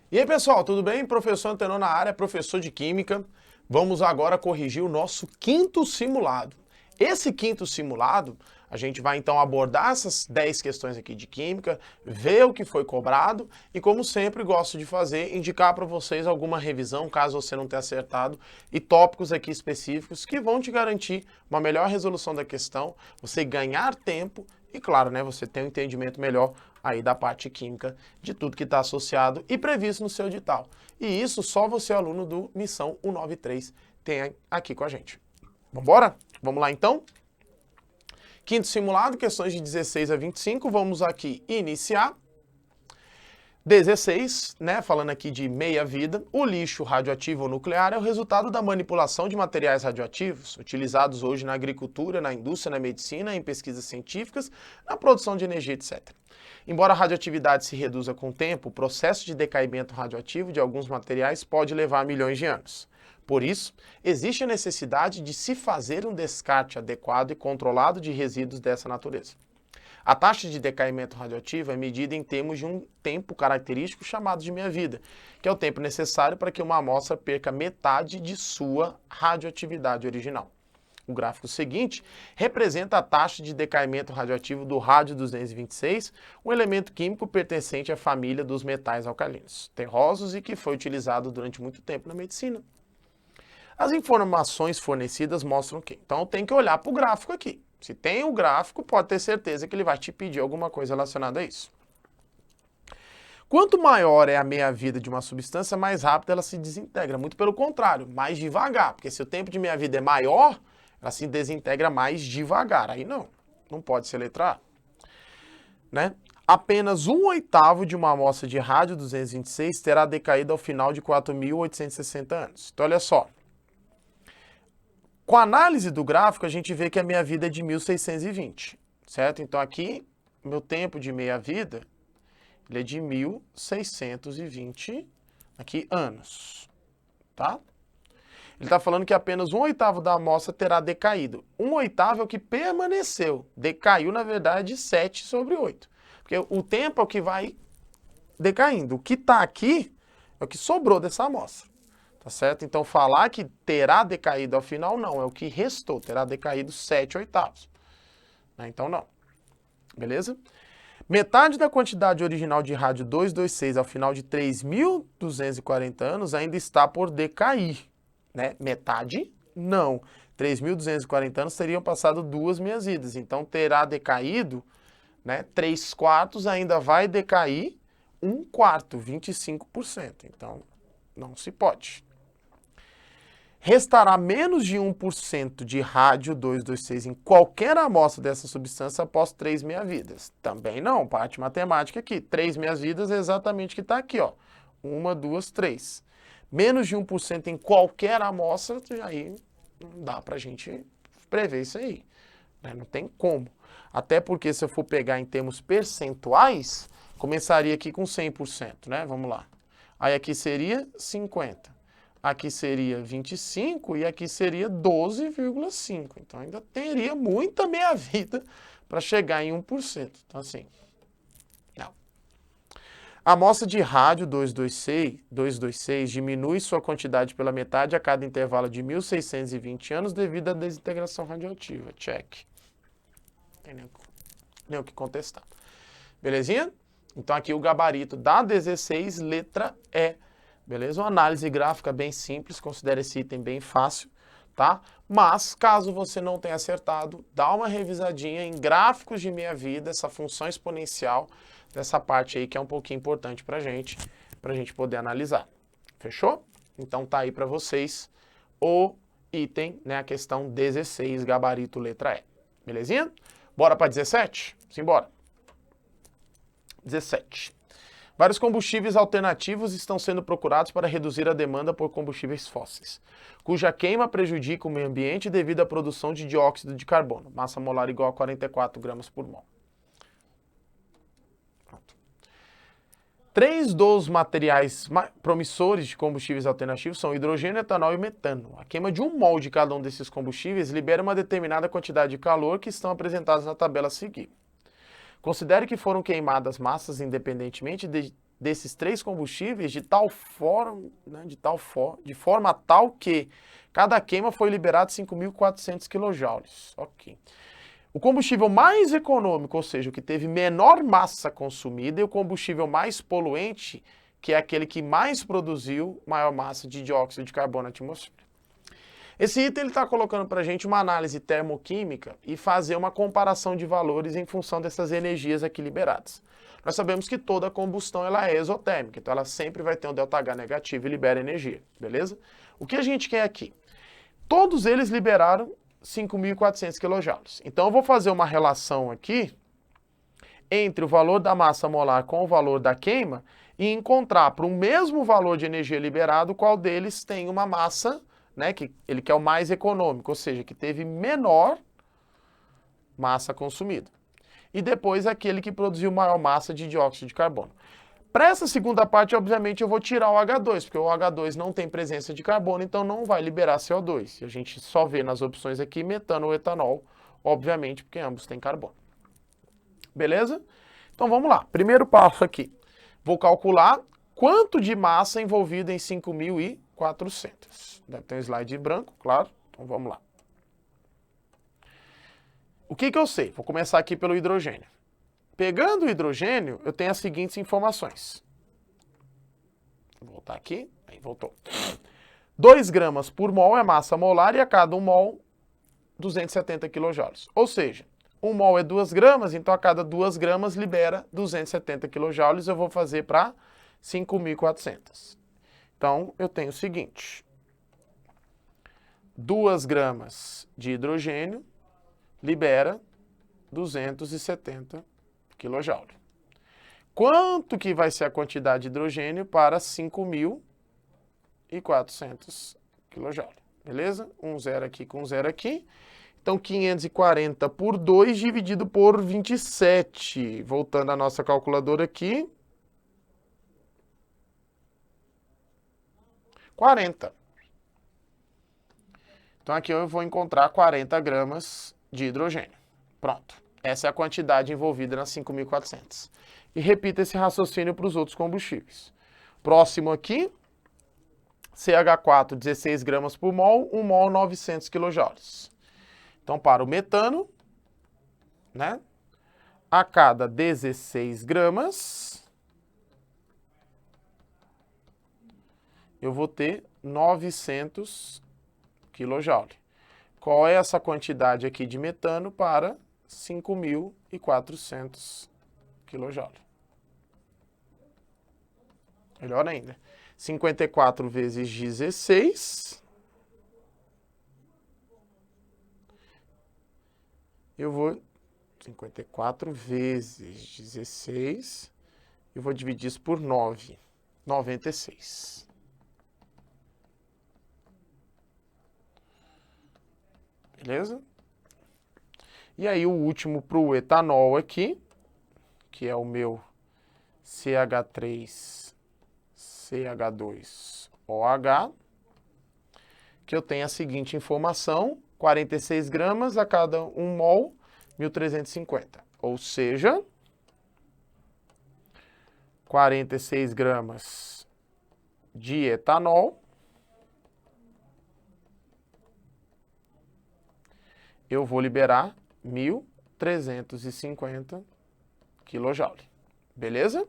E aí, pessoal, tudo bem? Professor Antenor na área, professor de Química. Vamos agora corrigir o nosso quinto simulado. Esse quinto simulado, a gente vai então abordar essas 10 questões aqui de Química, ver o que foi cobrado e, como sempre gosto de fazer, indicar para vocês alguma revisão, caso você não tenha acertado, e tópicos aqui específicos que vão te garantir uma melhor resolução da questão, você ganhar tempo e, claro, né, você ter um entendimento melhor aí da parte química de tudo que está associado e previsto no seu edital. E isso só você, aluno do Missão 193, tem aqui com a gente. Vambora? Vamos lá então? Quinto simulado, questões de 16 a 25, vamos aqui iniciar. 16, né, falando aqui de meia-vida, o lixo radioativo ou nuclear é o resultado da manipulação de materiais radioativos, utilizados hoje na agricultura, na indústria, na medicina, em pesquisas científicas, na produção de energia, etc. Embora a radioatividade se reduza com o tempo, o processo de decaimento radioativo de alguns materiais pode levar milhões de anos. Por isso, existe a necessidade de se fazer um descarte adequado e controlado de resíduos dessa natureza. A taxa de decaimento radioativo é medida em termos de um tempo característico chamado de meia-vida, que é o tempo necessário para que uma amostra perca metade de sua radioatividade original. O gráfico seguinte representa a taxa de decaimento radioativo do rádio-226, um elemento químico pertencente à família dos metais alcalinos, terrosos e que foi utilizado durante muito tempo na medicina. As informações fornecidas mostram que, então tem que olhar para o gráfico aqui. Se tem o gráfico, pode ter certeza que ele vai te pedir alguma coisa relacionada a isso. Quanto maior é a meia-vida de uma substância, mais rápido ela se desintegra. Muito pelo contrário, mais devagar. Porque se o tempo de meia-vida é maior, ela se desintegra mais devagar. Aí não pode ser letra A. Né? Apenas 1/8 de uma amostra de rádio-226 terá decaído ao final de 4.860 anos. Então, olha só. Com a análise do gráfico, a gente vê que a meia-vida é de 1620, certo? Então aqui, meu tempo de meia-vida, ele é de 1620 aqui, anos, tá? Ele está falando que apenas 1/8 da amostra terá decaído. 1/8 é o que permaneceu. Decaiu, na verdade, 7/8. Porque o tempo é o que vai decaindo. O que está aqui é o que sobrou dessa amostra. Tá certo? Então, falar que terá decaído ao final, não. É o que restou. Terá decaído 7/8. Né? Então, não. Beleza? Metade da quantidade original de rádio 226 ao final de 3.240 anos ainda está por decair. Né? Metade, não. 3.240 anos teriam passado 2 meia-vidas. Então, terá decaído, né? 3/4 ainda vai decair 1/4, 25%. Então, não se pode. Restará menos de 1% de rádio-226 em qualquer amostra dessa substância após 3 meia-vidas. Também não, parte matemática aqui. 3 meia-vidas é exatamente o que está aqui, ó. 1, 2, 3. Menos de 1% em qualquer amostra, aí não dá para a gente prever isso aí. Né? Não tem como. Até porque se eu for pegar em termos percentuais, começaria aqui com 100%, né? Vamos lá. Aí aqui seria 50%. Aqui seria 25 e aqui seria 12,5. Então ainda teria muita meia-vida para chegar em 1%. Então assim, não. A amostra de rádio 226 diminui sua quantidade pela metade a cada intervalo de 1.620 anos devido à desintegração radioativa. Check. Não tem nem o que contestar. Belezinha? Então aqui o gabarito da 16, letra E. Beleza? Uma análise gráfica bem simples, considere esse item bem fácil, tá? Mas, caso você não tenha acertado, dá uma revisadinha em gráficos de meia-vida, essa função exponencial dessa parte aí que é um pouquinho importante pra gente poder analisar. Fechou? Então tá aí pra vocês o item, né, a questão 16, gabarito letra E. Belezinha? Bora pra 17? Simbora. 17. Vários combustíveis alternativos estão sendo procurados para reduzir a demanda por combustíveis fósseis, cuja queima prejudica o meio ambiente devido à produção de dióxido de carbono, massa molar igual a 44 gramas por mol. Pronto. 3 dos materiais promissores de combustíveis alternativos são hidrogênio, etanol e metano. A queima de 1 mol de cada um desses combustíveis libera uma determinada quantidade de calor que estão apresentados na tabela a seguir. Considere que foram queimadas massas independentemente desses três combustíveis de tal forma, né, de forma tal que cada queima foi liberado 5.400 kJ. Ok. O combustível mais econômico, ou seja, o que teve menor massa consumida, e o combustível mais poluente, que é aquele que mais produziu maior massa de dióxido de carbono na atmosfera. Esse item está colocando para a gente uma análise termoquímica e fazer uma comparação de valores em função dessas energias aqui liberadas. Nós sabemos que toda combustão ela é exotérmica, então ela sempre vai ter um ΔH negativo e libera energia, beleza? O que a gente quer aqui? Todos eles liberaram 5.400 kJ. Então eu vou fazer uma relação aqui entre o valor da massa molar com o valor da queima e encontrar para o mesmo valor de energia liberado qual deles tem uma massa, né, que ele quer o mais econômico, ou seja, que teve menor massa consumida. E depois aquele que produziu maior massa de dióxido de carbono. Para essa segunda parte, obviamente, eu vou tirar o H2, porque o H2 não tem presença de carbono, então não vai liberar CO2. E a gente só vê nas opções aqui metano ou etanol, obviamente, porque ambos têm carbono. Beleza? Então vamos lá. Primeiro passo aqui. Vou calcular quanto de massa envolvida em 5.400. Deve ter um slide branco, claro. Então vamos lá. O que eu sei? Vou começar aqui pelo hidrogênio. Pegando o hidrogênio, eu tenho as seguintes informações. Vou voltar aqui. Aí, voltou. 2 gramas por mol é massa molar e a cada 1 mol, 270 kJ. Ou seja, 1 mol é 2 gramas, então a cada 2 gramas libera 270 kJ. Eu vou fazer para 5.400. Então, eu tenho o seguinte. 2 gramas de hidrogênio libera 270 kJ. Quanto que vai ser a quantidade de hidrogênio para 5.400 kJ? Beleza? Um zero aqui com um zero aqui. Então, 540 por 2 dividido por 27. Voltando à nossa calculadora aqui. 40. Então, aqui eu vou encontrar 40 gramas de hidrogênio. Pronto. Essa é a quantidade envolvida nas 5.400. E repita esse raciocínio para os outros combustíveis. Próximo aqui, CH4, 16 gramas por mol, 1 mol, 900 kJ. Então, para o metano, né, a cada 16 gramas, eu vou ter 900 kJ. Qual é essa quantidade aqui de metano para 5.400 kJ? Melhor ainda. 54 vezes 16. Eu vou 54 vezes 16. Eu vou dividir isso por 9. 96. Beleza? E aí o último para o etanol aqui, que é o meu CH3CH2OH, que eu tenho a seguinte informação, 46 gramas a cada 1 mol, 1.350. Ou seja, 46 gramas de etanol, eu vou liberar 1.350 kJ. Beleza?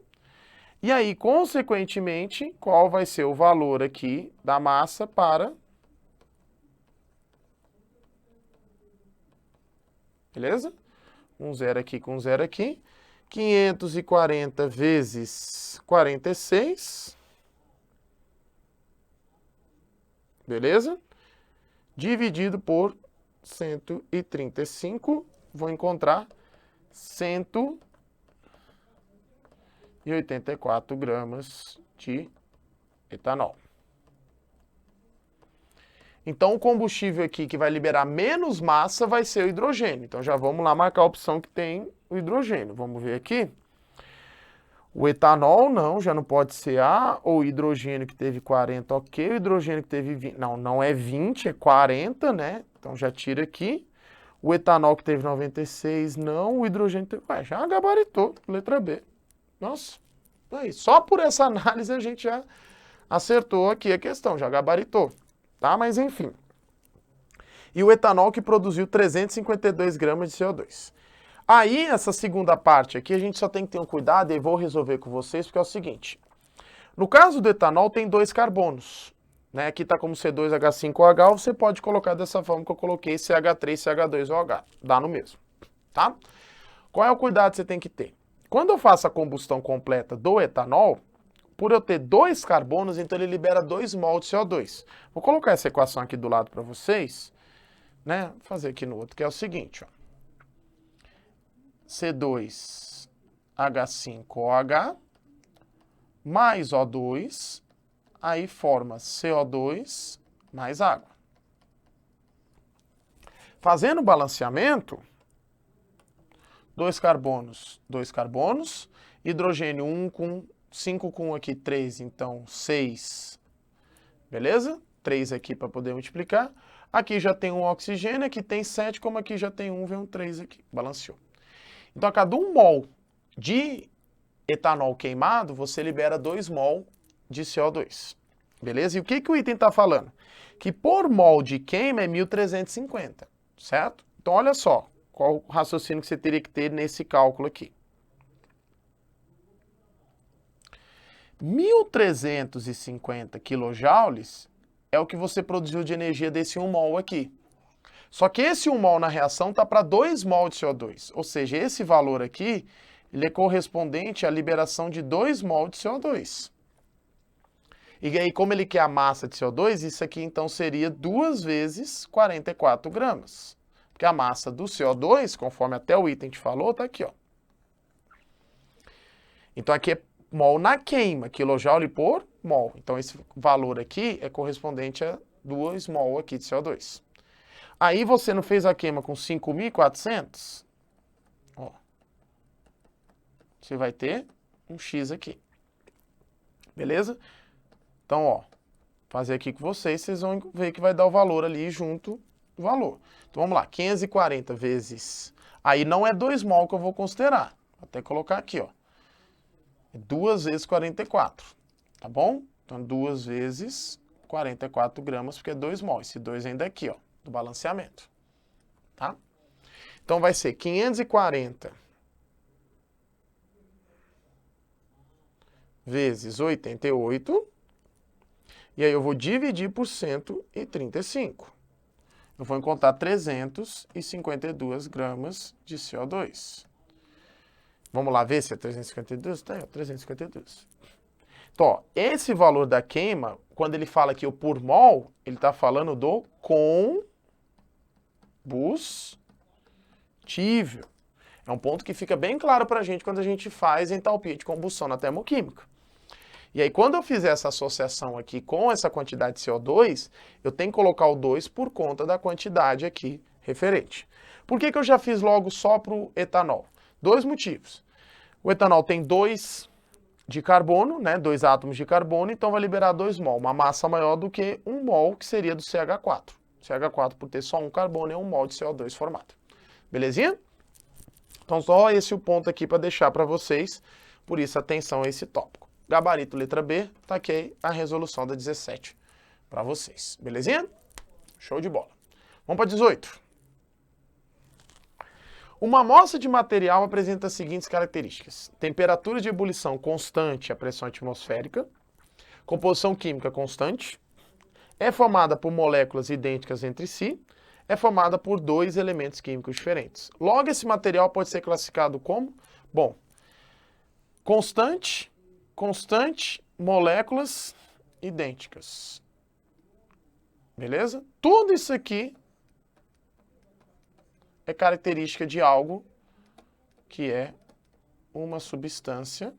E aí, consequentemente, qual vai ser o valor aqui da massa para... Beleza? Um zero aqui com um zero aqui. 540 vezes 46. Beleza? Dividido por 135, vou encontrar 184 gramas de etanol. Então, o combustível aqui que vai liberar menos massa vai ser o hidrogênio. Então, já vamos lá marcar a opção que tem o hidrogênio. Vamos ver aqui. O etanol, não, já não pode ser A. Ou o hidrogênio que teve 40, ok. O hidrogênio que teve 20, não é 20, é 40, né? Então, já tira aqui. O etanol que teve 96, não. O hidrogênio teve... Ué, já gabaritou, letra B. Nossa, Aí, só por essa análise a gente já acertou aqui a questão, já gabaritou, tá? Mas enfim. E o etanol que produziu 352 gramas de CO2. Aí, essa segunda parte aqui, a gente só tem que ter um cuidado e vou resolver com vocês, porque é o seguinte. No caso do etanol, tem 2 carbonos. Né? Aqui está como C2H5OH, você pode colocar dessa forma que eu coloquei, CH3CH2OH. Dá no mesmo, tá? Qual é o cuidado que você tem que ter? Quando eu faço a combustão completa do etanol, por eu ter 2 carbonos, então ele libera 2 mol de CO2. Vou colocar essa equação aqui do lado para vocês, né? Vou fazer aqui no outro, que é o seguinte, ó. C2H5OH mais O2, aí forma CO2 mais água. Fazendo o balanceamento, 2 carbonos, hidrogênio 1 com 5 com 1 aqui, 3, então 6, beleza? 3 aqui para poder multiplicar. Aqui já tem um oxigênio, aqui tem 7, como aqui já tem 1, vem um 3 aqui, balanceou. Então, a cada 1 mol de etanol queimado, você libera 2 mol de CO2, beleza? E o que o item está falando? Que por mol de queima é 1.350, certo? Então, olha só. Qual o raciocínio que você teria que ter nesse cálculo aqui? 1.350 quilojoules é o que você produziu de energia desse 1 mol aqui. Só que esse 1 mol na reação está para 2 mol de CO2. Ou seja, esse valor aqui ele é correspondente à liberação de 2 mol de CO2. E aí, como ele quer a massa de CO2, isso aqui então seria 2 vezes 44 gramas. Porque a massa do CO2, conforme até o item te falou, está aqui, ó. Então aqui é mol na queima, quilojoule por mol. Então esse valor aqui é correspondente a 2 mol aqui de CO2. Aí você não fez a queima com 5.400? Ó. Você vai ter um X aqui. Beleza? Então, ó, fazer aqui com vocês vão ver que vai dar o valor ali junto do valor. Então vamos lá, 540 vezes... Aí não é 2 mol que eu vou considerar. Vou até colocar aqui, ó. 2 vezes 44, tá bom? Então 2 vezes 44 gramas, porque é 2 mol. Esse 2 ainda é aqui, ó, do balanceamento, tá? Então vai ser 540 vezes 88, e aí eu vou dividir por 135. Eu vou encontrar 352 gramas de CO2. Vamos lá ver se é 352? Tá aí, ó, 352. Então, ó, esse valor da queima, quando ele fala aqui o por mol, ele está falando do combustível. É um ponto que fica bem claro para a gente quando a gente faz entalpia de combustão na termoquímica. E aí, quando eu fizer essa associação aqui com essa quantidade de CO2, eu tenho que colocar o 2 por conta da quantidade aqui referente. Por que eu já fiz logo só para o etanol? 2 motivos. O etanol tem 2 de carbono, né, 2 átomos de carbono, então vai liberar 2 mol, uma massa maior do que 1 mol, que seria do CH4. CH4, por ter só um carbono, é 1 mol de CO2 formado. Belezinha? Então, só esse o ponto aqui para deixar para vocês, por isso atenção a esse tópico. Gabarito letra B, tá aqui a resolução da 17 para vocês. Belezinha? Show de bola. Vamos para 18. Uma amostra de material apresenta as seguintes características: temperatura de ebulição constante à pressão atmosférica, composição química constante, é formada por moléculas idênticas entre si, é formada por 2 elementos químicos diferentes. Logo, esse material pode ser classificado como, bom, constante, moléculas idênticas. Beleza? Tudo isso aqui é característica de algo que é uma substância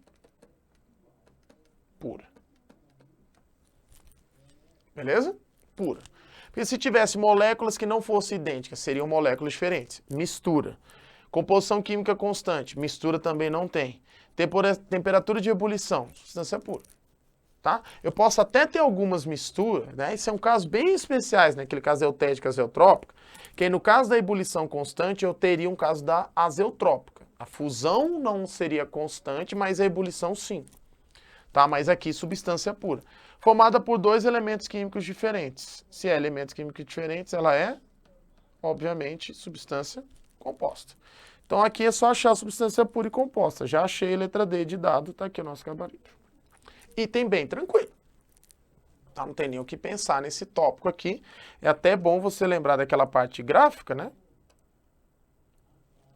pura. Beleza? Pura. Porque se tivesse moléculas que não fossem idênticas, seriam moléculas diferentes. Mistura. Composição química constante. Mistura também não tem. Temperatura de ebulição. Substância pura. Tá? Eu posso até ter algumas misturas, né? Isso é um caso bem especiais, né? Aquele caso eutética azeotrópica, que aí no caso da ebulição constante eu teria um caso da azeotrópica. A fusão não seria constante, mas a ebulição sim. tá? Mas aqui substância pura. Formada por dois elementos químicos diferentes. Se é elementos químicos diferentes, ela é, obviamente, substância composta. Então aqui é só achar a substância pura e composta. Já achei a letra D de dado, tá aqui o nosso gabarito. Item bem tranquilo. Tá? Não tem nem o que pensar nesse tópico aqui. É até bom você lembrar daquela parte gráfica, né?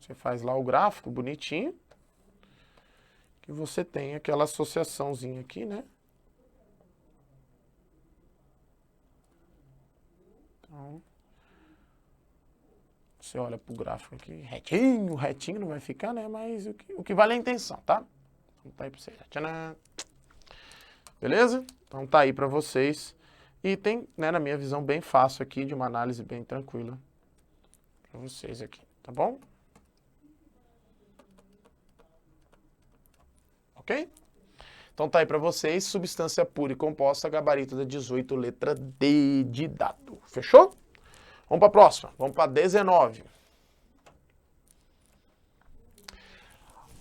Você faz lá o gráfico bonitinho. Que você tem aquela associaçãozinha aqui, né? Então, você olha para o gráfico aqui, retinho, retinho não vai ficar, né? Mas o que vale é a intenção, tá? Então tá aí para vocês. Tcharam. Beleza? Então tá aí para vocês. Item, né, na minha visão, bem fácil aqui, de uma análise bem tranquila para vocês aqui, tá bom? Ok? Então tá aí para vocês, substância pura e composta, gabarito da 18, letra D de dado. Fechou? Vamos para a próxima, vamos para 19.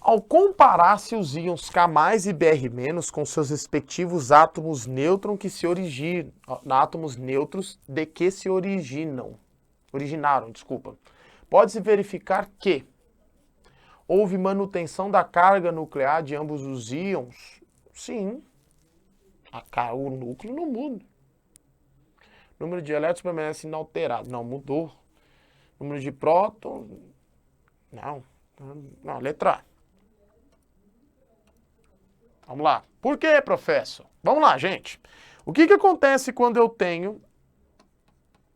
Ao comparar-se os íons K+ e Br- com seus respectivos átomos nêutrons que se originam, átomos neutros de que se originaram, pode-se verificar que houve manutenção da carga nuclear de ambos os íons? Sim. O núcleo não muda. O número de elétrons permanece inalterado. Não, mudou. O número de prótons... Não, letra A. Vamos lá. Por quê, professor? Vamos lá, gente. O que acontece quando eu tenho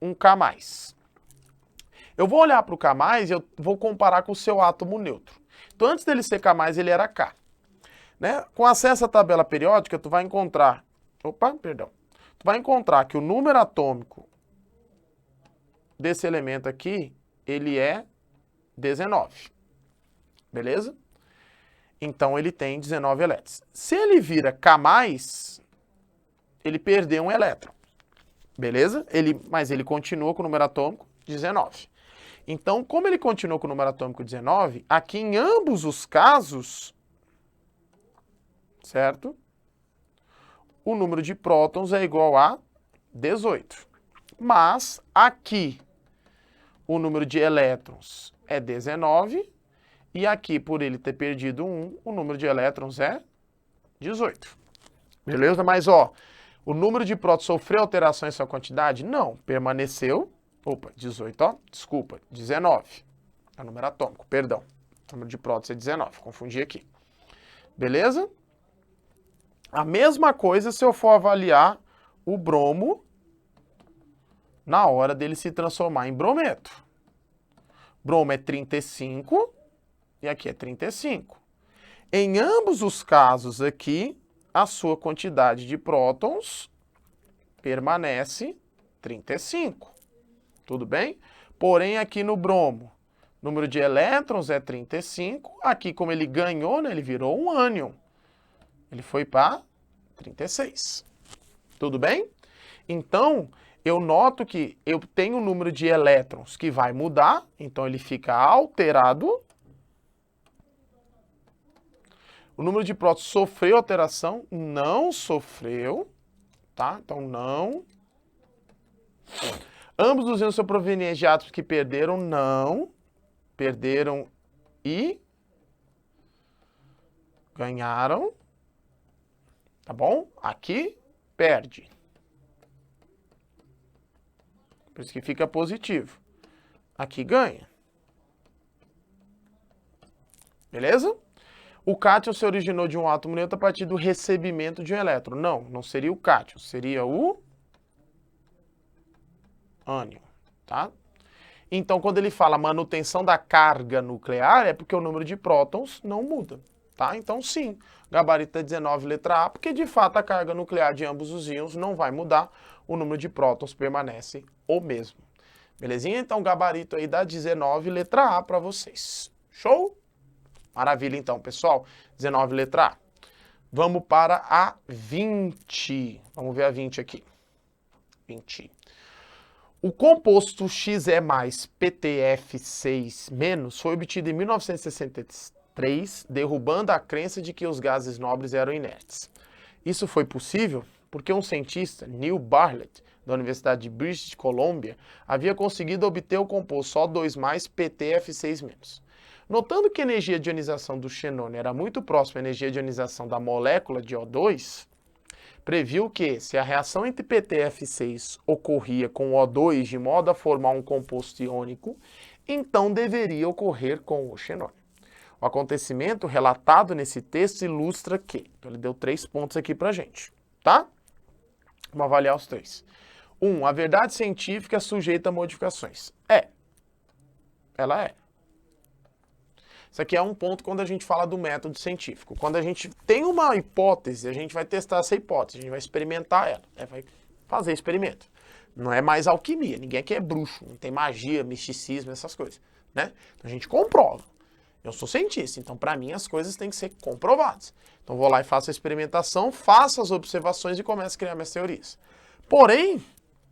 um K+? Eu vou olhar para o K+, e eu vou comparar com o seu átomo neutro. Então, antes dele ser K+, ele era K. Né? Com acesso à tabela periódica, tu vai encontrar... Tu vai encontrar que o número atômico desse elemento aqui, ele é 19. Beleza? Então, ele tem 19 elétrons. Se ele vira K+, ele perdeu um elétron. Beleza? Mas ele continua com o número atômico 19. Então, como ele continua com o número atômico 19, aqui em ambos os casos, certo? O número de prótons é igual a 18. Mas aqui o número de elétrons é 19 e aqui, por ele ter perdido 1, o número de elétrons é 18. Beleza? Mas, ó, o número de prótons sofreu alteração em sua quantidade? Não, permaneceu... 18, ó, desculpa, 19. É o número atômico, perdão. O número de prótons é 19, confundi aqui. Beleza? A mesma coisa se eu for avaliar o bromo na hora dele se transformar em brometo. Bromo é 35 e aqui é 35. Em ambos os casos aqui, a sua quantidade de prótons permanece 35. Tudo bem? Porém, aqui no bromo, o número de elétrons é 35. Aqui, como ele ganhou, né, ele virou um ânion. Ele foi para 36. Tudo bem? Então, eu noto que eu tenho o número de elétrons que vai mudar, então ele fica alterado. O número de prótons sofreu alteração? Não sofreu, tá? Então, não. Ambos os íons são provenientes de átomos que perderam? Não. Perderam e ganharam. Tá bom? Aqui, perde. Por isso que fica positivo. Aqui ganha. Beleza? O cátion se originou de um átomo neutro a partir do recebimento de um elétron. Não, não seria o cátion, seria o ânion, tá? Então, quando ele fala manutenção da carga nuclear, é porque o número de prótons não muda, tá? Então, sim, gabarito é 19, letra A, porque de fato a carga nuclear de ambos os íons não vai mudar, o número de prótons permanece o mesmo. Belezinha? Então, gabarito aí dá 19, letra A para vocês. Show? Maravilha, então, pessoal. 19, letra A. Vamos para a 20. Vamos ver a 20 aqui. 20. O composto XE+, PTF6- foi obtido em 1963, derrubando a crença de que os gases nobres eram inertes. Isso foi possível porque um cientista, Neil Bartlett, da Universidade de British Columbia, havia conseguido obter o composto O2+, PTF6-. Notando que a energia de ionização do xenônio era muito próxima à energia de ionização da molécula de O2, previu que, se a reação entre PTF6 ocorria com O2 de modo a formar um composto iônico, então deveria ocorrer com o xenônio. O acontecimento relatado nesse texto ilustra que, então ele deu 3 pontos aqui pra gente, tá? Vamos avaliar os 3. 1. A verdade científica é sujeita a modificações. Ela é. Isso aqui é um ponto quando a gente fala do método científico. Quando a gente tem uma hipótese, a gente vai testar essa hipótese, a gente vai experimentar ela, vai fazer experimento. Não é mais alquimia, ninguém aqui é bruxo, não tem magia, misticismo, essas coisas, né? Então a gente comprova. Eu sou cientista, então para mim as coisas têm que ser comprovadas. Então vou lá e faço a experimentação, faço as observações e começo a criar minhas teorias. Porém,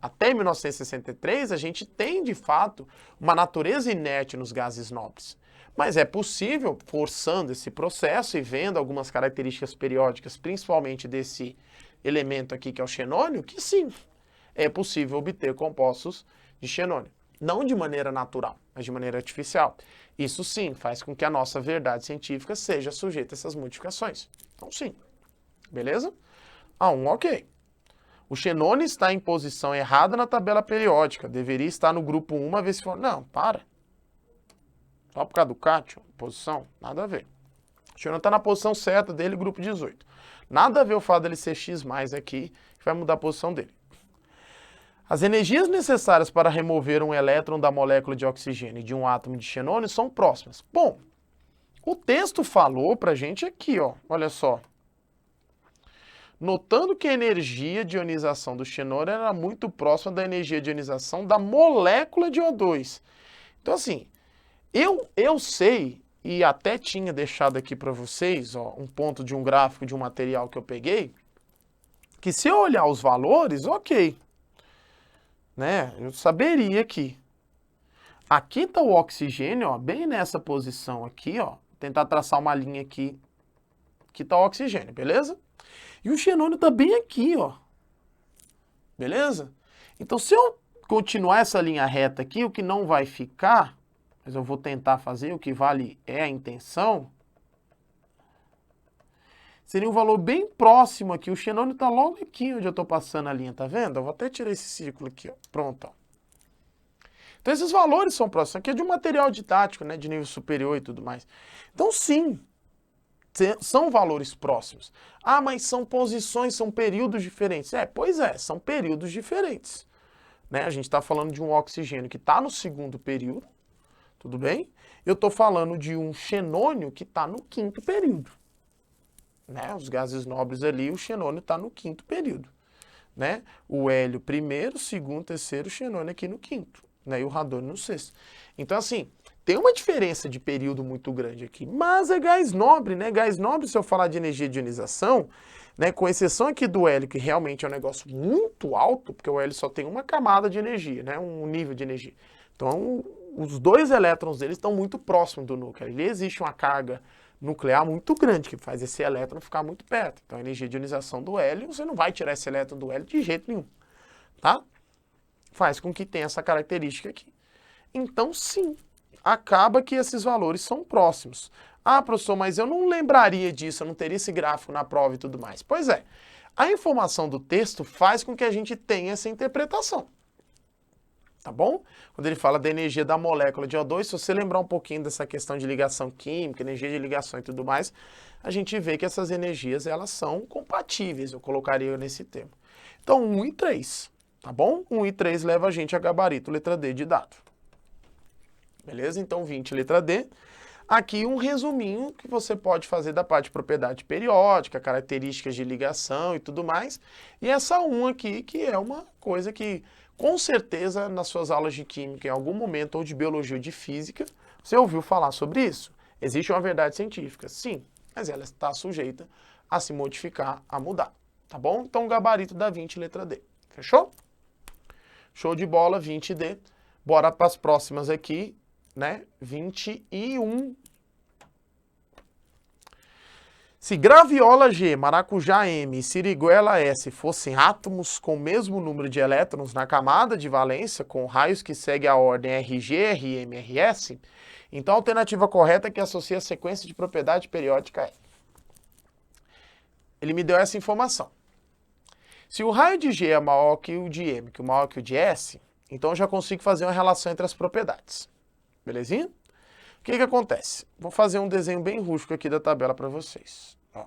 até 1963 a gente tem de fato uma natureza inerte nos gases nobres. Mas é possível, forçando esse processo e vendo algumas características periódicas, principalmente desse elemento aqui que é o xenônio, que sim, é possível obter compostos de xenônio. Não de maneira natural, mas de maneira artificial. Isso sim faz com que a nossa verdade científica seja sujeita a essas modificações. Então sim, beleza? Ok. O xenônio está em posição errada na tabela periódica, deveria estar no grupo 1 uma vez se for... Não, para. Só por causa do cátio, posição, nada a ver. O xenônio está na posição certa dele, grupo 18. Nada a ver o fato dele ser X mais aqui, que vai mudar a posição dele. As energias necessárias para remover um elétron da molécula de oxigênio de um átomo de xenônio são próximas. Bom, o texto falou pra gente aqui, ó, olha só. Notando que a energia de ionização do xenônio era muito próxima da energia de ionização da molécula de O2. Então, assim, eu sei, e até tinha deixado aqui para vocês, ó, um ponto de um gráfico de um material que eu peguei, que se eu olhar os valores, ok. Né? Eu saberia que aqui está o oxigênio, ó, bem nessa posição aqui, ó. Vou tentar traçar uma linha aqui, que está o oxigênio, beleza? E o xenônio está bem aqui, ó. Beleza? Então, se eu continuar essa linha reta aqui, o que não vai ficar, mas eu vou tentar fazer, o que vale é a intenção, seria um valor bem próximo aqui. O xenônio está logo aqui onde eu estou passando a linha, tá vendo? Eu vou até tirar esse círculo aqui, ó. Pronto, ó. Então esses valores são próximos. Aqui é de um material didático, né, de nível superior e tudo mais. Então sim, são valores próximos. Ah, mas são posições, são períodos diferentes. Pois é, são períodos diferentes. Né? A gente está falando de um oxigênio que está no segundo período, tudo bem? Eu estou falando de um xenônio que está no quinto período. Né? Os gases nobres ali, o xenônio está no quinto período. Né? O hélio primeiro, segundo, terceiro, o xenônio aqui no quinto. Né? E o radônio no sexto. Então, assim, tem uma diferença de período muito grande aqui. Mas é gás nobre, né? Gás nobre, se eu falar de energia de ionização, né, com exceção aqui do hélio, que realmente é um negócio muito alto, porque o hélio só tem uma camada de energia, né? Um nível de energia. Então, os dois elétrons deles estão muito próximos do núcleo. Ali existe uma carga nuclear muito grande, que faz esse elétron ficar muito perto. Então, a energia de ionização do hélio, você não vai tirar esse elétron do hélio de jeito nenhum, tá? Faz com que tenha essa característica aqui. Então, sim, acaba que esses valores são próximos. Ah, professor, mas eu não lembraria disso, eu não teria esse gráfico na prova e tudo mais. Pois é, a informação do texto faz com que a gente tenha essa interpretação. Tá bom? Quando ele fala da energia da molécula de O2, se você lembrar um pouquinho dessa questão de ligação química, energia de ligação e tudo mais, a gente vê que essas energias, elas são compatíveis, eu colocaria nesse termo. Então, 1 e 3, tá bom? 1 e 3 leva a gente a gabarito, letra D de dado. Beleza? Então, 20, letra D. Aqui um resuminho que você pode fazer da parte de propriedade periódica, características de ligação e tudo mais. E essa 1 aqui, que é uma coisa que, com certeza, nas suas aulas de química, em algum momento, ou de biologia ou de física, você ouviu falar sobre isso. Existe uma verdade científica, sim, mas ela está sujeita a se modificar, a mudar, tá bom? Então, o gabarito da 20, letra D. Fechou? Show de bola, 20D. Bora para as próximas aqui, né? 21. Se graviola G, maracujá M e siriguela S fossem átomos com o mesmo número de elétrons na camada de valência, com raios que seguem a ordem RG, RM, RS, então a alternativa correta é que associa a sequência de propriedade periódica é. Ele me deu essa informação. Se o raio de G é maior que o de M, que é maior que o de S, então eu já consigo fazer uma relação entre as propriedades. Belezinha? O que acontece? Vou fazer um desenho bem rústico aqui da tabela para vocês. Ó.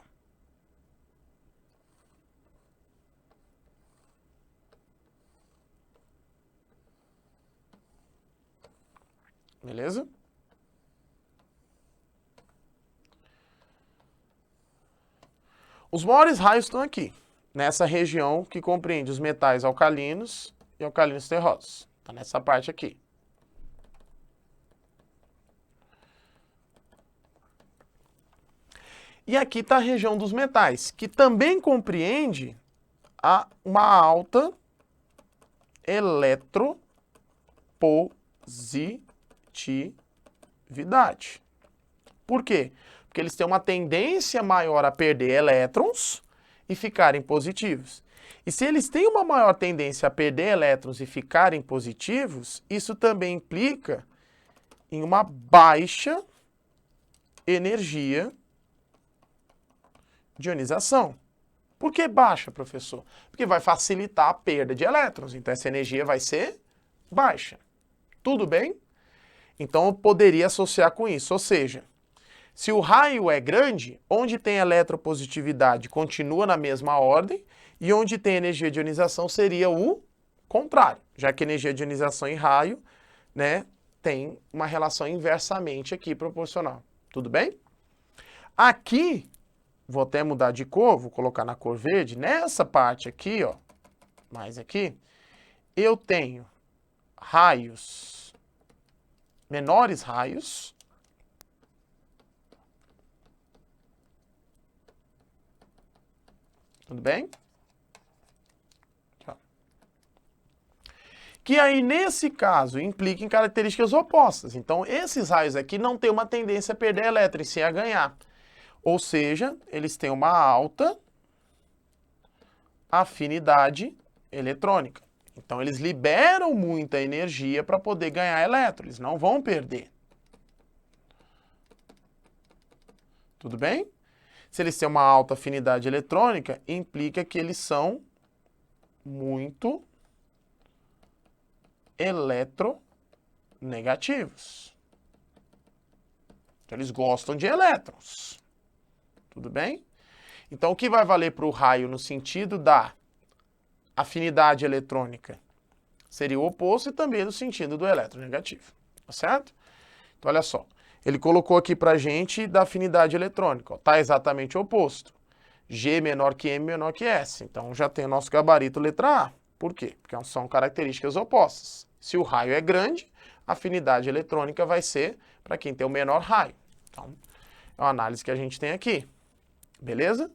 Beleza? Os maiores raios estão aqui, nessa região que compreende os metais alcalinos e alcalinos terrosos. Está nessa parte aqui. E aqui está a região dos metais, que também compreende uma alta eletropositividade. Por quê? Porque eles têm uma tendência maior a perder elétrons e ficarem positivos. E se eles têm uma maior tendência a perder elétrons e ficarem positivos, isso também implica em uma baixa energia de ionização. Por que baixa, professor? Porque vai facilitar a perda de elétrons, então essa energia vai ser baixa. Tudo bem? Então eu poderia associar com isso, ou seja, se o raio é grande, onde tem eletropositividade continua na mesma ordem, e onde tem energia de ionização seria o contrário, já que energia de ionização e raio, né, tem uma relação inversamente aqui proporcional. Tudo bem? Aqui, vou até mudar de cor, vou colocar na cor verde, nessa parte aqui, ó, mais aqui, eu tenho raios, menores raios, tudo bem? Que aí, nesse caso, implica em características opostas. Então, esses raios aqui não têm uma tendência a perder elétron, e sim a ganhar. Ou seja, eles têm uma alta afinidade eletrônica. Então, eles liberam muita energia para poder ganhar elétrons, eles não vão perder. Tudo bem? Se eles têm uma alta afinidade eletrônica, implica que eles são muito eletronegativos. Então, eles gostam de elétrons. Tudo bem? Então, o que vai valer para o raio no sentido da afinidade eletrônica seria o oposto e também no sentido do eletronegativo. Tá certo? Então, olha só. Ele colocou aqui para a gente da afinidade eletrônica. Está exatamente o oposto. G menor que M menor que S. Então, já tem o nosso gabarito letra A. Por quê? Porque são características opostas. Se o raio é grande, a afinidade eletrônica vai ser para quem tem o menor raio. Então, é uma análise que a gente tem aqui. Beleza?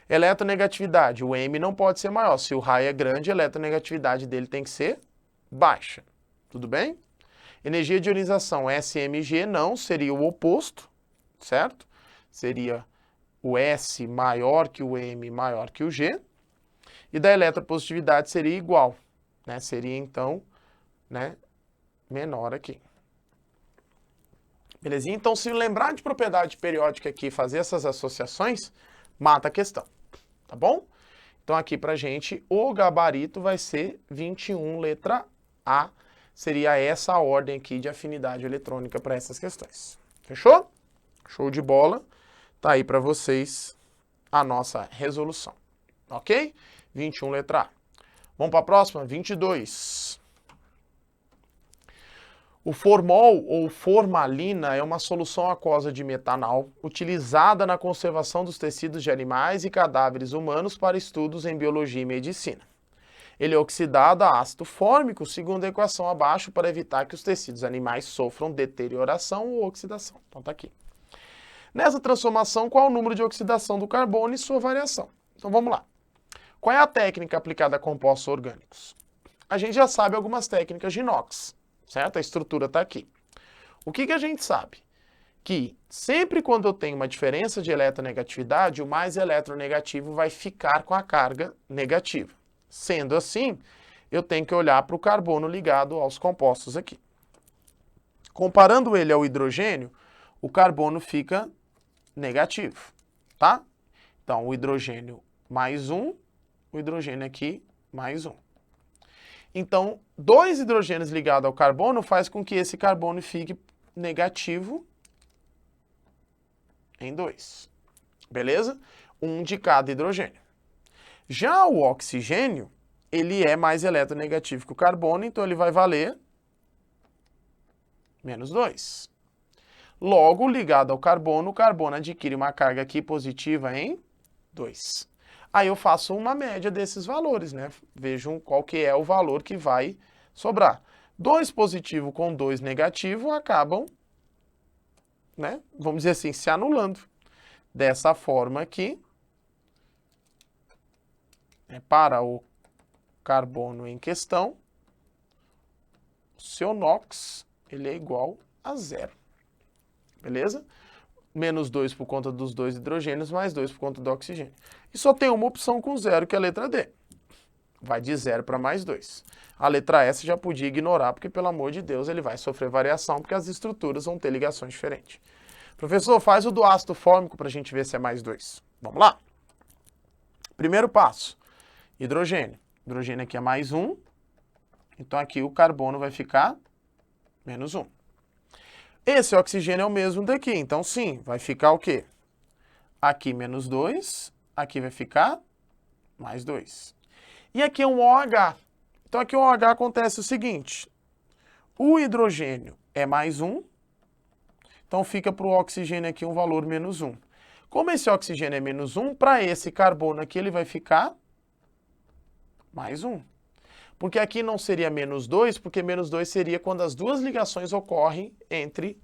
Eletronegatividade. O M não pode ser maior. Se o raio é grande, a eletronegatividade dele tem que ser baixa. Tudo bem? Energia de ionização SMG não, seria o oposto, certo? Seria o S maior que o M maior que o G. E da eletropositividade seria igual, né? Seria, então, né, menor aqui. Belezinha? Então, se lembrar de propriedade periódica aqui e fazer essas associações, mata a questão, tá bom? Então, aqui pra gente, o gabarito vai ser 21, letra A. Seria essa a ordem aqui de afinidade eletrônica para essas questões. Fechou? Show de bola. Tá aí para vocês a nossa resolução. Ok? 21, letra A. Vamos para a próxima? 22. O formol ou formalina é uma solução aquosa de metanal utilizada na conservação dos tecidos de animais e cadáveres humanos para estudos em biologia e medicina. Ele é oxidado a ácido fórmico, segundo a equação abaixo, para evitar que os tecidos animais sofram deterioração ou oxidação. Então tá aqui. Nessa transformação, qual é o número de oxidação do carbono e sua variação? Então vamos lá. Qual é a técnica aplicada a compostos orgânicos? A gente já sabe algumas técnicas de inox, certo? A estrutura está aqui. O que a gente sabe? que sempre quando eu tenho uma diferença de eletronegatividade, o mais eletronegativo vai ficar com a carga negativa. Sendo assim, eu tenho que olhar para o carbono ligado aos compostos aqui. Comparando ele ao hidrogênio, o carbono fica negativo, tá? Então, o hidrogênio mais um, o hidrogênio aqui mais um. Então, dois hidrogênios ligados ao carbono faz com que esse carbono fique negativo em 2. Beleza? Um de cada hidrogênio. Já o oxigênio, ele é mais eletronegativo que o carbono, então ele vai valer menos 2. Logo, ligado ao carbono, o carbono adquire uma carga aqui positiva em 2. Aí eu faço uma média desses valores, né? Vejam qual que é o valor que vai sobrar. 2 positivo com 2 negativo acabam, né? Vamos dizer assim, se anulando. Dessa forma aqui, para o carbono em questão, o seu NOx, ele é igual a 0. Beleza? Menos 2 por conta dos dois hidrogênios, mais 2 por conta do oxigênio. E só tem uma opção com 0, que é a letra D. Vai de 0 para mais 2. A letra S já podia ignorar, porque, pelo amor de Deus, ele vai sofrer variação, porque as estruturas vão ter ligações diferentes. Professor, faz o do ácido fórmico para a gente ver se é mais 2. Vamos lá. Primeiro passo, hidrogênio. Hidrogênio aqui é mais 1, então aqui o carbono vai ficar menos 1. Esse oxigênio é o mesmo daqui, então sim, vai ficar o quê? Aqui menos 2, aqui vai ficar mais 2. E aqui é um OH. Então aqui o OH acontece o seguinte, o hidrogênio é mais 1, então fica para o oxigênio aqui um valor menos 1. Como esse oxigênio é menos 1, para esse carbono aqui ele vai ficar mais 1. Porque aqui não seria menos 2, porque menos 2 seria quando as duas ligações ocorrem entre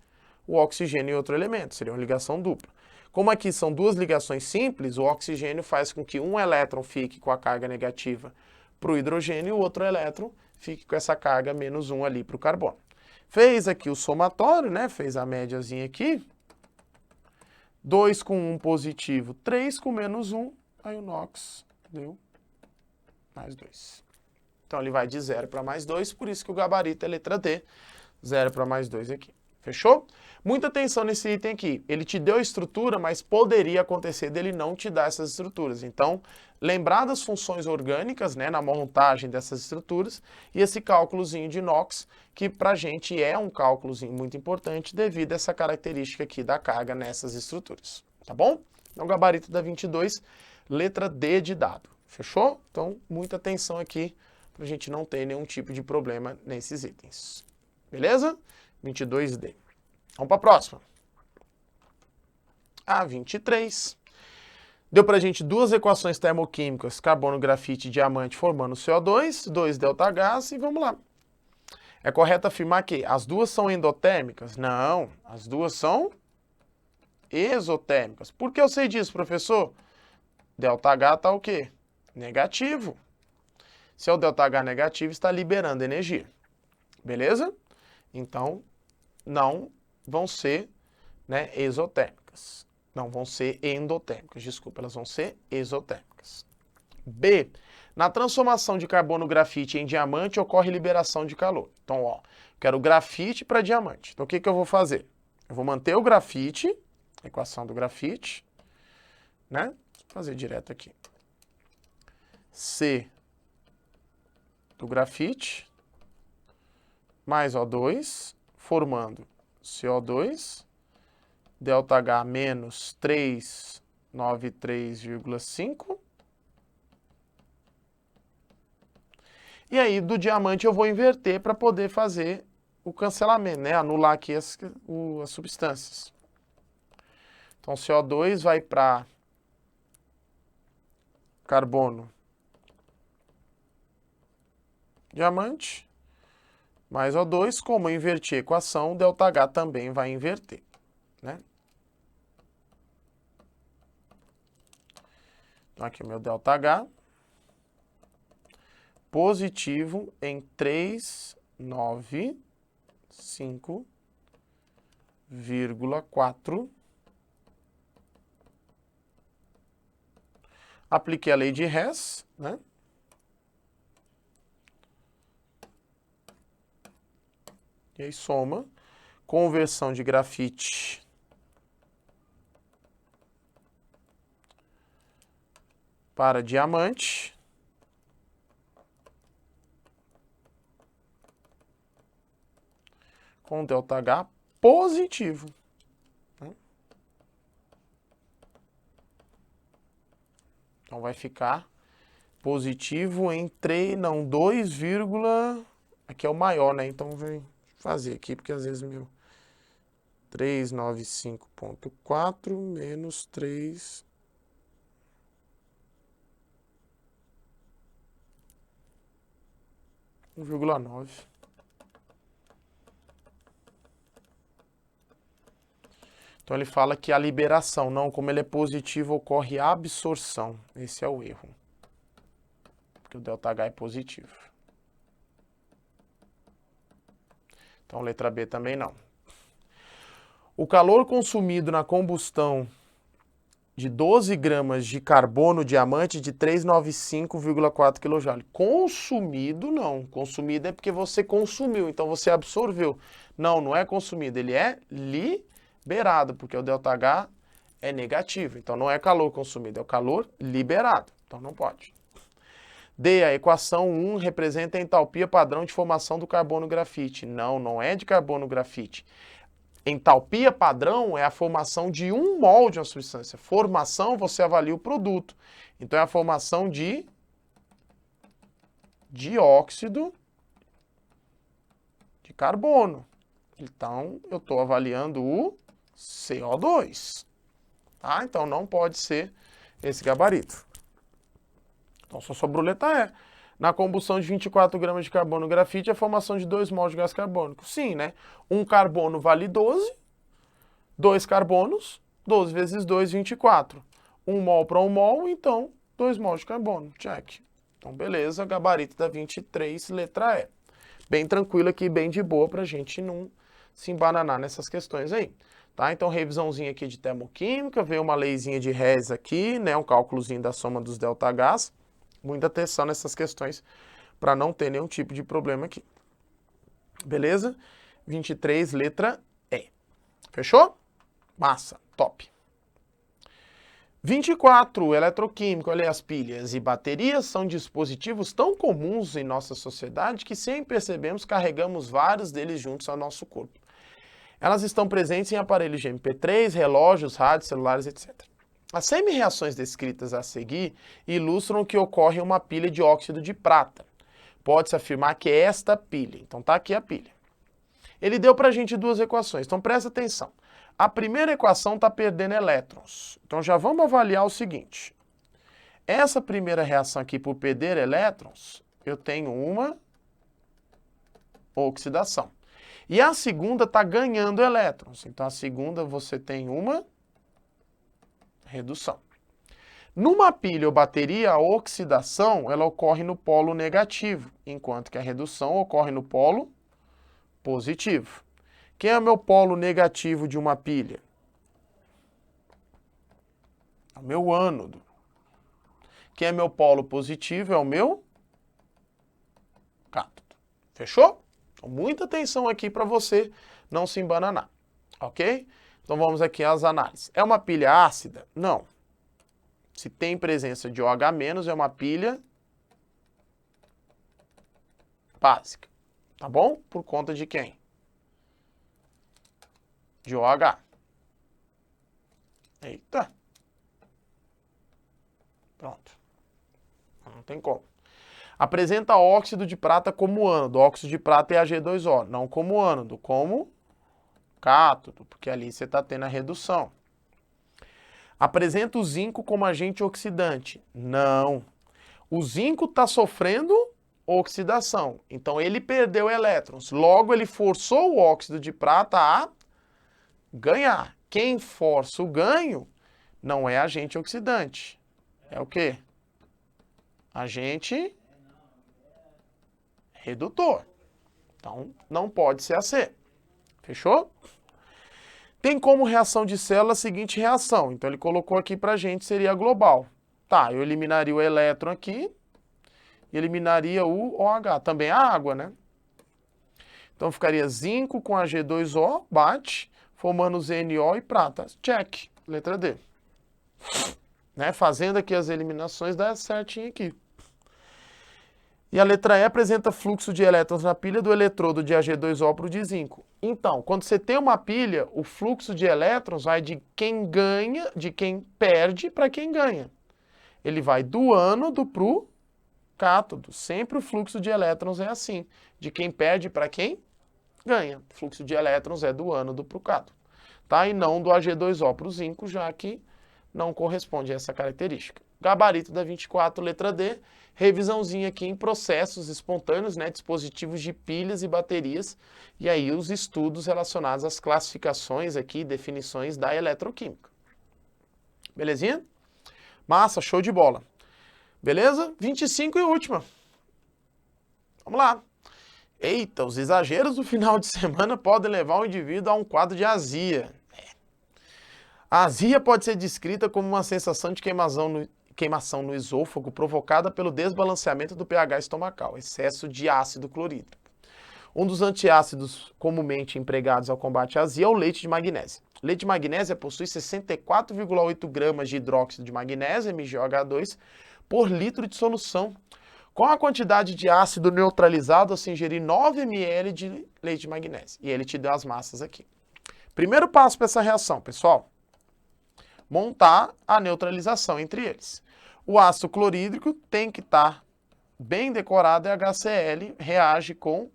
o oxigênio e outro elemento, seria uma ligação dupla. Como aqui são duas ligações simples, o oxigênio faz com que um elétron fique com a carga negativa para o hidrogênio e o outro elétron fique com essa carga menos 1 ali para o carbono. Fez aqui o somatório, né? Fez a médiazinha aqui. 2 com 1 positivo, 3 com menos 1, aí o NOx deu mais 2. Então ele vai de 0 para mais 2, por isso que o gabarito é letra D, 0 para mais 2 aqui. Fechou? Muita atenção nesse item aqui. Ele te deu a estrutura, mas poderia acontecer dele não te dar essas estruturas. Então, lembrar das funções orgânicas, né, na montagem dessas estruturas, e esse cálculozinho de NOx, que pra gente é um cálculozinho muito importante devido a essa característica aqui da carga nessas estruturas. Tá bom? Então, gabarito da 22, letra D de dado. Fechou? Então, muita atenção aqui para a gente não ter nenhum tipo de problema nesses itens. Beleza? 22D. Vamos para a próxima. A 23. Deu para a gente duas equações termoquímicas, carbono, grafite e diamante formando CO2, 2ΔH, e vamos lá. É correto afirmar que as duas são endotérmicas? Não, as duas são exotérmicas. Por que eu sei disso, professor? ΔH está o quê? Negativo. Se é o ΔH negativo, está liberando energia. Beleza? Então, não vão ser, né, exotérmicas. Não vão ser endotérmicas, desculpa, elas vão ser exotérmicas. B. Na transformação de carbono grafite em diamante ocorre liberação de calor. Então, ó, quero grafite para diamante. Então, o que que eu vou fazer? Eu vou manter o grafite, a equação do grafite, né? Vou fazer direto aqui. C do grafite mais O2, formando CO2, ΔH menos 393,5. E aí, do diamante, eu vou inverter para poder fazer o cancelamento, né? Anular aqui as substâncias. Então, CO2 vai para carbono, diamante, mais O2. Como eu inverti a equação, o ΔH também vai inverter, né? Então, aqui o meu ΔH. Positivo em 395 2,4. Apliquei a lei de Hess, né? E aí soma. Conversão de grafite para diamante. Com ΔH positivo. Então vai ficar positivo em 3, não, 2, aqui é o maior, né? Então vou fazer aqui, porque às vezes meu 395,4 menos 3... 1,9. Então ele fala que a liberação, não, como ele é positivo, ocorre a absorção. Esse é o erro. Porque o ΔH é positivo. Então letra B também não. O calor consumido na combustão de 12 gramas de carbono diamante de 395,4 kJ. Consumido, não. Consumido é porque você consumiu, então você absorveu. Não, não é consumido, ele é liberado, porque o ΔH é negativo. Então não é calor consumido, é o calor liberado. Então não pode. D, a equação 1 representa a entalpia padrão de formação do carbono grafite. Não, não é de carbono grafite. Entalpia padrão é a formação de 1 mol de uma substância. Formação, você avalia o produto. Então, é a formação de dióxido de carbono. Então, eu estou avaliando o CO2. Tá? Então, não pode ser esse gabarito. Então, só sobrou letra E. Na combustão de 24 gramas de carbono grafite, a formação de 2 mols de gás carbônico. Sim, né? Um carbono vale 12. 2 carbonos, 12 vezes 2, 24. 1 mol para 1 mol, então 2 mols de carbono. Check. Então, beleza, gabarito da 23, letra E. Bem tranquilo aqui, bem de boa, para a gente não se embananar nessas questões aí. Tá? Então, revisãozinha aqui de termoquímica, veio uma leizinha de Hess aqui, né? Um cálculozinho da soma dos ΔHs. Muita atenção nessas questões para não ter nenhum tipo de problema aqui. Beleza? 23, letra E. Fechou? Massa, top. 24, eletroquímico. Olha, as pilhas e baterias são dispositivos tão comuns em nossa sociedade que, sem percebermos, carregamos vários deles juntos ao nosso corpo. Elas estão presentes em aparelhos de MP3, relógios, rádios, celulares, etc. As semi-reações descritas a seguir ilustram o que ocorre em uma pilha de óxido de prata. Pode-se afirmar que é esta pilha. Então tá aqui a pilha. Ele deu para a gente duas equações, então presta atenção. A primeira equação está perdendo elétrons. Então já vamos avaliar o seguinte. Essa primeira reação aqui por perder elétrons, eu tenho uma oxidação. E a segunda está ganhando elétrons. Então a segunda você tem uma redução. Numa pilha ou bateria, a oxidação ela ocorre no polo negativo, enquanto que a redução ocorre no polo positivo. Quem é o meu polo negativo de uma pilha? É o meu ânodo. Quem é meu polo positivo é o meu cátodo. Fechou? Então, muita atenção aqui para você não se embananar, ok? Então vamos aqui às análises. É uma pilha ácida? Não. Se tem presença de OH-, é uma pilha básica. Tá bom? Por conta de quem? De OH. Eita. Pronto. Não tem como. Apresenta óxido de prata como ânodo. Óxido de prata é Ag2O. Não como ânodo, como cátodo, porque ali você está tendo a redução. Apresenta o zinco como agente oxidante. Não. O zinco está sofrendo oxidação. Então ele perdeu elétrons. Logo ele forçou o óxido de prata a ganhar. Quem força o ganho não é agente oxidante. É o quê? Agente redutor. Então não pode ser AC. Fechou? Tem como reação de célula a seguinte reação. Então, ele colocou aqui pra gente, seria global. Tá, eu eliminaria o elétron aqui e eliminaria o OH. Também a água, né? Então, ficaria zinco com Ag2O, bate, formando ZnO e prata. Check. Letra D. Né? Fazendo aqui as eliminações, dá certinho aqui. E a letra E apresenta fluxo de elétrons na pilha do eletrodo de Ag2O para o de zinco. Então, quando você tem uma pilha, o fluxo de elétrons vai de quem ganha, de quem perde para quem ganha. Ele vai do ânodo para o cátodo. Sempre o fluxo de elétrons é assim. De quem perde para quem ganha. O fluxo de elétrons é do ânodo para o cátodo. Tá? E não do Ag2O para o zinco, já que não corresponde a essa característica. Gabarito da 24, letra D. Revisãozinha aqui em processos espontâneos, né, dispositivos de pilhas e baterias, e aí os estudos relacionados às classificações aqui, definições da eletroquímica. Belezinha? Massa, show de bola. Beleza? 25 e última. Vamos lá. Eita, os exageros do final de semana podem levar o indivíduo a um quadro de azia. A azia pode ser descrita como uma sensação de queimação no esôfago provocada pelo desbalanceamento do pH estomacal, excesso de ácido clorídrico. Um dos antiácidos comumente empregados ao combate à azia é o leite de magnésia. O leite de magnésia possui 64,8 gramas de hidróxido de magnésio, MgOH2, por litro de solução. Com a quantidade de ácido neutralizado ao se ingerir 9 ml de leite de magnésia. E ele te deu as massas aqui. Primeiro passo para essa reação, pessoal. Montar a neutralização entre eles. O ácido clorídrico tem que estar bem decorado e HCl reage com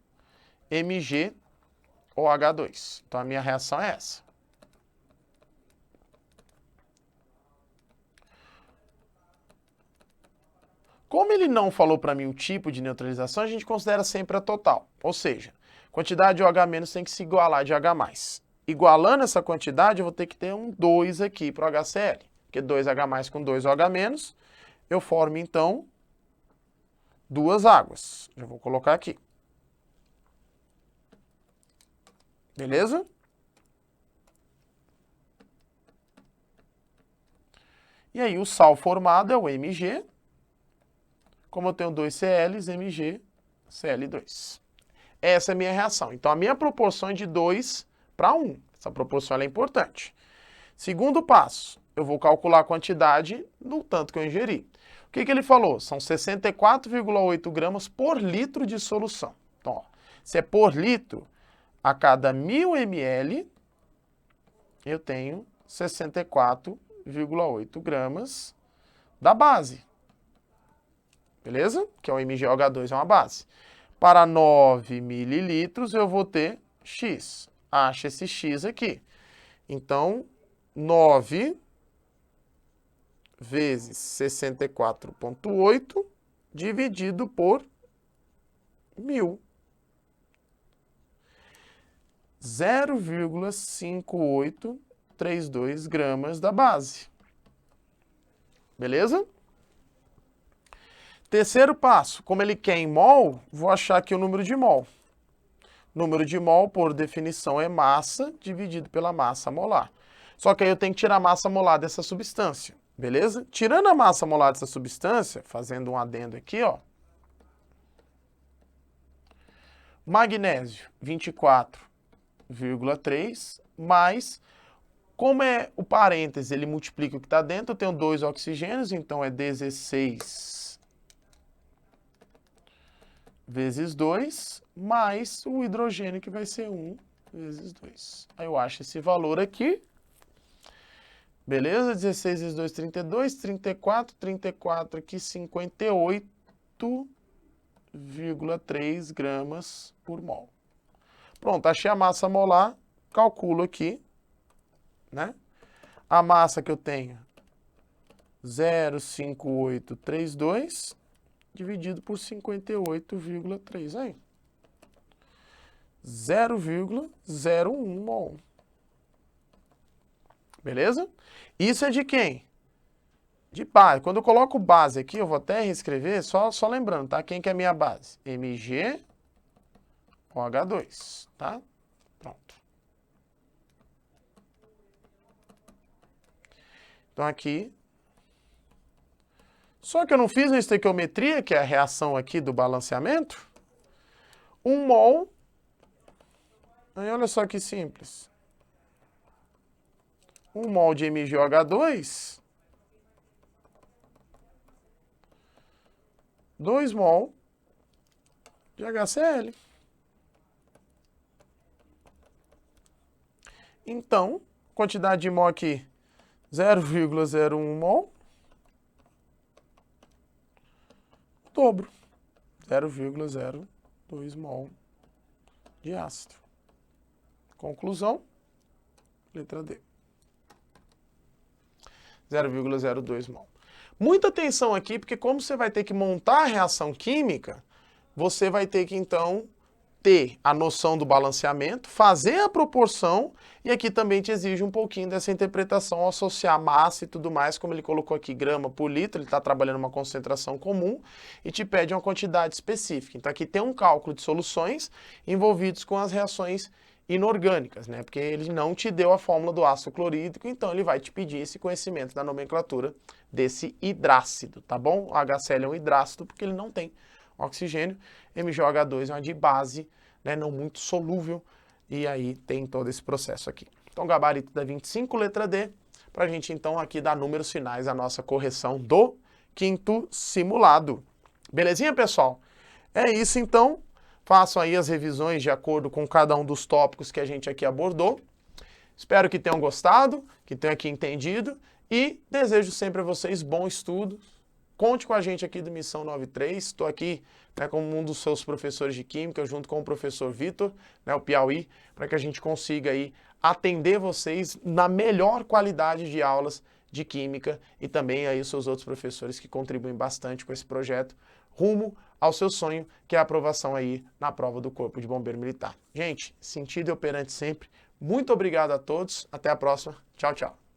MgOH2. Então a minha reação é essa. Como ele não falou para mim o tipo de neutralização, a gente considera sempre a total. Ou seja, quantidade de OH- tem que se igualar de H+. Igualando essa quantidade, eu vou ter que ter um 2 aqui para o HCl. Porque 2H+ com 2OH-, eu formo, então, duas águas. Já vou colocar aqui. Beleza? E aí, o sal formado é o Mg. Como eu tenho 2 Cl's, MgCl2. Essa é a minha reação. Então, a minha proporção é de 2 para 1. Essa proporção ela é importante. Segundo passo, eu vou calcular a quantidade no tanto que eu ingeri. O que ele falou? São 64,8 gramas por litro de solução. Então, ó, se é por litro, a cada 1000 ml, eu tenho 64,8 gramas da base. Beleza? Que é o MgOH2, é uma base. Para 9 mililitros, eu vou ter X. Acha esse X aqui. Então, 9 vezes 64,8 dividido por 1000. 0,5832 gramas da base. Beleza? Terceiro passo, como ele quer em mol, vou achar aqui o número de mol. Número de mol, por definição, é massa dividido pela massa molar. Só que aí eu tenho que tirar a massa molar dessa substância, beleza? Tirando a massa molar dessa substância, fazendo um adendo aqui, ó. Magnésio, 24,3, mais, como é o parêntese, ele multiplica o que está dentro, eu tenho 2 oxigênios, então é 16 vezes 2, mais o hidrogênio, que vai ser 1 vezes 2. Aí eu acho esse valor aqui. Beleza? 16 vezes 2, 32, 34, 34 aqui, 58,3 gramas por mol. Pronto, achei a massa molar, calculo aqui, né? A massa que eu tenho, 0,5832, dividido por 58,3 aí. 0,01 mol. Beleza? Isso é de quem? De base. Quando eu coloco base aqui, eu vou até reescrever, só lembrando, tá? Quem que é a minha base? MgOH2, tá? Pronto. Então aqui... Só que eu não fiz a estequiometria, que é a reação aqui do balanceamento. 1 mol... Aí olha só que simples. 1 mol de MgOH2... 2 mol de HCl. Então, quantidade de mol aqui, 0,01 mol. Dobro, 0,02 mol de ácido. Conclusão, letra D. 0,02 mol. Muita atenção aqui, porque como você vai ter que montar a reação química, você vai ter que, então, ter a noção do balanceamento, fazer a proporção, e aqui também te exige um pouquinho dessa interpretação, associar massa e tudo mais, como ele colocou aqui, grama por litro, ele está trabalhando uma concentração comum, e te pede uma quantidade específica. Então aqui tem um cálculo de soluções envolvidos com as reações inorgânicas, né? Porque ele não te deu a fórmula do ácido clorídrico, então ele vai te pedir esse conhecimento da nomenclatura desse hidrácido, tá bom? O HCl é um hidrácido porque ele não tem oxigênio, MgOH2 é uma de base, né, não muito solúvel, e aí tem todo esse processo aqui. Então, gabarito da 25, letra D, para a gente então aqui dar números finais à nossa correção do quinto simulado. Belezinha, pessoal? É isso então. Façam aí as revisões de acordo com cada um dos tópicos que a gente aqui abordou. Espero que tenham gostado, que tenham aqui entendido e desejo sempre a vocês bom estudo. Conte com a gente aqui do Missão 93. Estou aqui, né, como um dos seus professores de Química, junto com o professor Vitor, né, o Piauí, para que a gente consiga aí atender vocês na melhor qualidade de aulas de Química e também aí os seus outros professores que contribuem bastante com esse projeto, rumo ao seu sonho, que é a aprovação aí na prova do Corpo de Bombeiro Militar. Gente, sentido e operante sempre. Muito obrigado a todos. Até a próxima. Tchau, tchau.